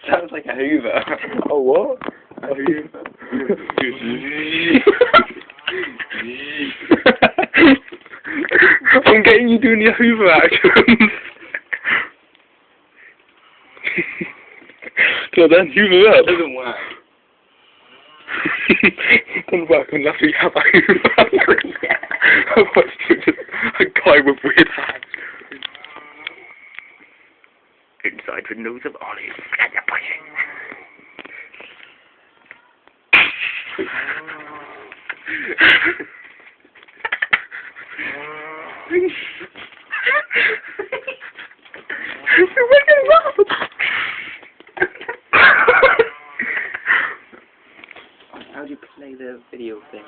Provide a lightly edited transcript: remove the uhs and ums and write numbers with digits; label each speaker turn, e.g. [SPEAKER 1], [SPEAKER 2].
[SPEAKER 1] Sounds like a Hoover.
[SPEAKER 2] Oh, what?
[SPEAKER 1] A Hoover.
[SPEAKER 2] I'm getting you doing your Hoover actions. So then, Hoover up.
[SPEAKER 1] It doesn't work.
[SPEAKER 2] Doesn't work unless we have a Hoover. Otherwise, it's just a guy with weird hands. Inside the nose of Ollie. Get your pushing. You're making it up.
[SPEAKER 1] How do you play the video thing?